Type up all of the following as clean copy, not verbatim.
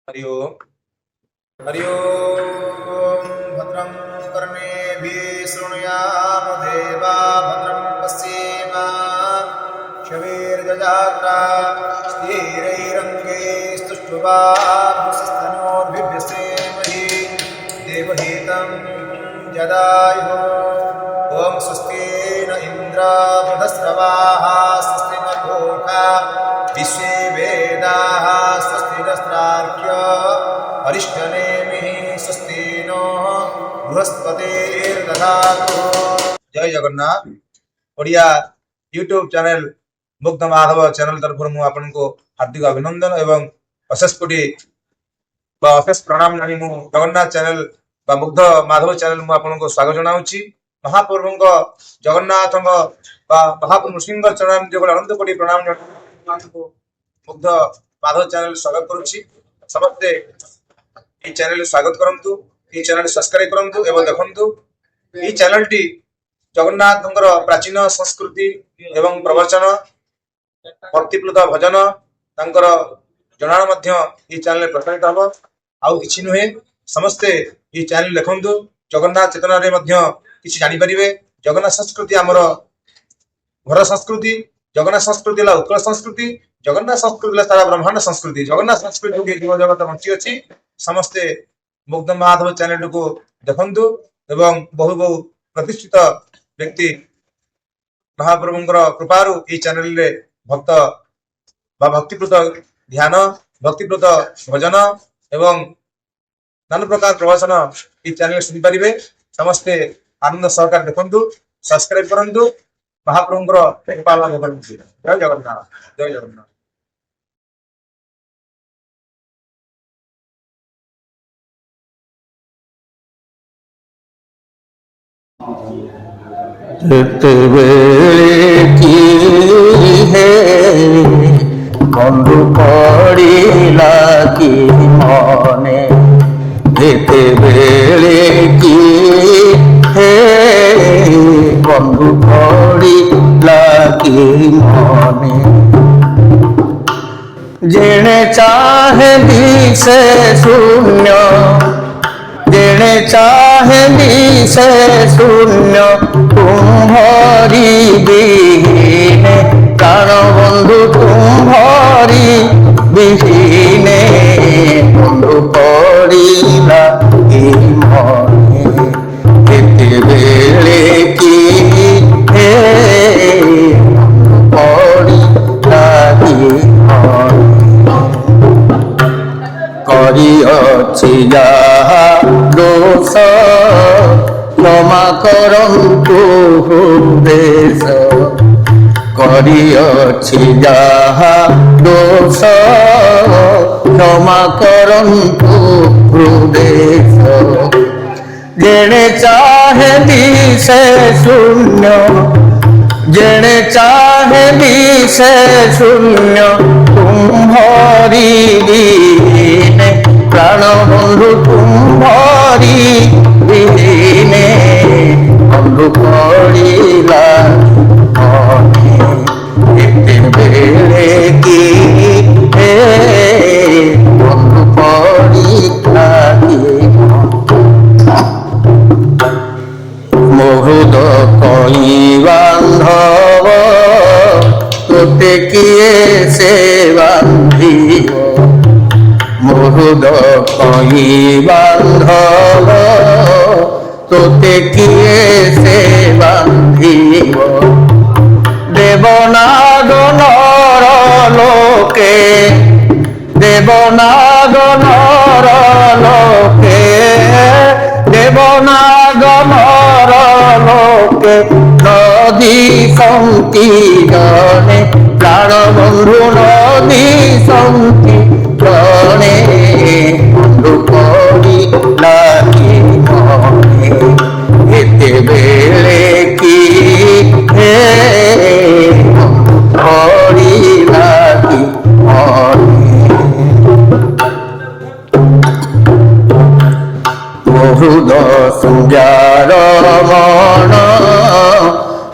हरि ओम हरि ओम भद्रं कर्णेभिः शृणुयाम देवा भद्रं पश्येमाक्षवीर्यजत्रा स्थिरैरङ्गैस्तुष्टुवांसस्तनोर्भिव्यसेमहि देवहितं जदायुः ॐ स्वस्ति न इन्द्रो बृहस्रवाः स्वस्ति न पूषा विश्वे वेदाः स्वस्ति नस्तार्क्ष्यो अरिष्टनेमिः स्वस्ति नो बृहस्पतिर्दधातु। जय जगन्नाथ। ओडिया यूट्यूब चैनल मुग्ध माधव चैनल तरफ मु आपनको हार्दिक अभिनंदन एवं अशेष कोटि अशेष प्रणाम जानी मु जगन्नाथ चैनल बा मुग्ध माधव चैनल मु आपनको स्वागत जनाउछि। महाप्रभुଙ୍କ जगन्नाथଙ୍କ बा महाप्रभु सिंह चरण जो अनंत कोटि प्रणाम जनाउछि। मुग्ध माधव चैनल स्वागत करुछि। समस्ते ई चैनल स्वागत करंतु, ई चैनल सब्सक्राइब करंतु एवं देखंतु। ई चैनल टी जगन्नाथଙ୍କର प्राचीन संस्कृति एवं प्रवचन भक्तिप्लुत भजन तांकर जनाण मध्य ई चैनल प्रसारित हबो। आउ किछि नुहे, समस्ते ई चैनल देखंतु। जगन्नाथ चेतना रे मध्य किछि जानि परिबे। जगन्नाथ संस्कृति हमर घर संस्कृति, जगन्नाथ संस्कृति ला उत्कल संस्कृति, जगन्नाथ संस्कृति ला सारा ब्रह्मांड संस्कृति। जगन्नाथ संस्कृति के जीव जगत बंची अछि। समस्ते मुग्ध माधव चैनल को देखंतु एवं बहु बहु प्रतिष्ठित व्यक्ति महाप्रभुଙ୍କର कृपारु ई चैनल रे भक्त बा भक्तिप्लुत ध्यान, भक्तिप्लुत भजन एवं नाना प्रकार प्रवचन ई चैनल सुनि परिबे। समस्ते आनंद सहकार देखंतु, सब्सक्राइब करंतु, महाप्रभुଙ୍କର कृपा लाभ करंतु। जय जगन्नाथ, जय जगन्नाथ। ଯେତେବେଳେ କି ହେ ବନ୍ଧୁ ପଡ଼ିଲା କି ମନେ, ଯେତେବେଳେ କି ହେ ବନ୍ଧୁ ପଡ଼ିଲା କି ମନେ, ଯେଣେ ଚାହେଁ ଦିଶେ ଶୂନ୍ୟ, जेणे चाहे दिशे शून्य, तुम्हारी बिहीने प्राण बंधु तुम्हारी बिहीने, बंधु पड़िला कि मने, केतेबेले कि हे पड़िला कि मने, करिअछि जाहा दोष क्षमा करन्तु देश, करिअछि जाहा दोष क्षमा करन्तु देश, जेणे चाहे दिशे शून्य, जेणे चाहे दिशे शून्य, तुम्हारी बिहीने प्राण बंधु तुम्हारी बिहीने, बंधु पड़िला मने, केतेबेले कि हे बंधु पड़िला कि मुहुद कई बांधव तोते किए से बांधिब, मुहुद कई बांधव तोते किए से बांधिब, देवनाग नर लोके, देवनाग नर लोके, देवनाग नर लोके, नदी सन्ति जने प्राण बंधु नदी सन्ति जने, बंधु पड़िला कि मने, केतेबेले कि हे पड़िला कि मने, बहुद सुंजार मन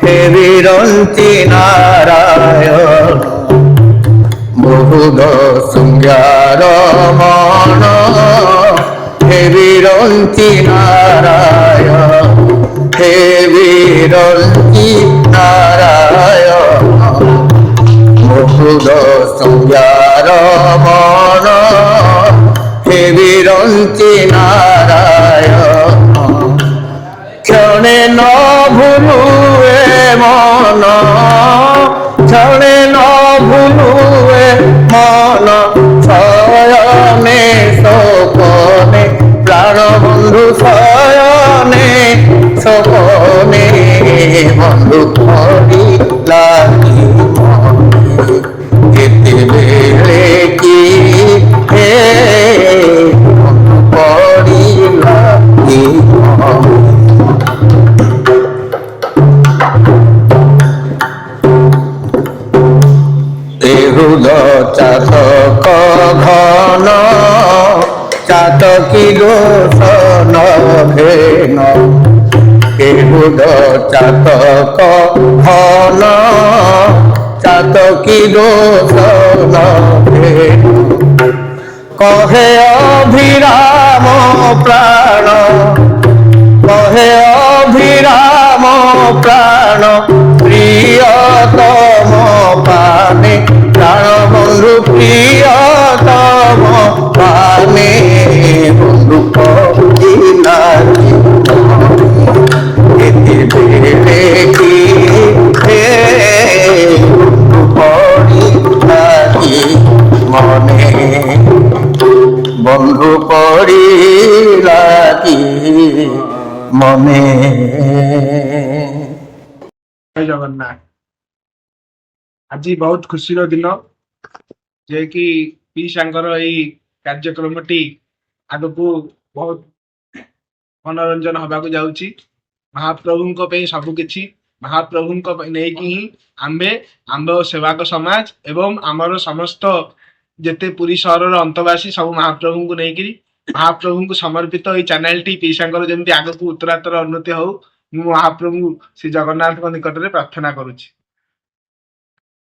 हे विरंती नारायण, বহুধ শৃঙ্গার মন হে বিরঞ্চি নারায়ণ হে বিরঞ্চি নারায়ণ বহুধ শৃঙ্গার মন হে বিরঞ্চি নারায়ণ ক্ষণে ন ভুলুয়ে মন ক্ষণে ন ভুলুয়ে মন শয়নে সপনে প্রাণ বন্ধু শয়নে সপনে বন্ধু করি লাগি মনে যেতে বেড়ে কি হে বন্ধু করি লাগি মনে দেহুদ চাতক ঘন চাতকি দোষ নঘেন দেহুদ চাতক ঘন চাতকি দোষ নঘেন কহে অভিরাম প্রাণ কহে অভিরাম প্রাণ প্রিয়তম পানে প্রাণ বন্ধু প্রিয়তম পানে বন্ধু কহিলাকি এতে বেড়ে কি হে বন্ধু কহিলাকি মনে বন্ধু কহিলাকি মনে ଜୟ ଜଗନ୍ନାଥ। ଆଜି ବହୁତ ଖୁସିର ଦିନ ଯେ କି ପିସାଙ୍କର ଏଇ କାର୍ଯ୍ୟକ୍ରମଟି ଆଗକୁ ବହୁତ ମନୋରଞ୍ଜନ ହବାକୁ ଯାଉଛି। ମହାପ୍ରଭୁଙ୍କ ପାଇଁ ସବୁ କିଛି ମହାପ୍ରଭୁଙ୍କ ନେଇକି ହିଁ ଆମ୍ଭ ସେବାକ ସମାଜ ଏବଂ ଆମର ସମସ୍ତ ଯେତେ ପୁରୀ ସହରର ଅନ୍ତବାସୀ ସବୁ ମହାପ୍ରଭୁଙ୍କୁ ନେଇକିରି ମହାପ୍ରଭୁଙ୍କୁ ସମର୍ପିତ ଏଇ ଚ୍ୟାନେଲଟି ପିସାଙ୍କର ଯେମିତି ଆଗକୁ ଉତ୍ତରାତ୍ତର ଉନ୍ନତି ହଉ ମୁଁ ମହାପ୍ରଭୁ ଶ୍ରୀ ଜଗନ୍ନାଥଙ୍କ ନିକଟରେ ପ୍ରାର୍ଥନା କରୁଛି।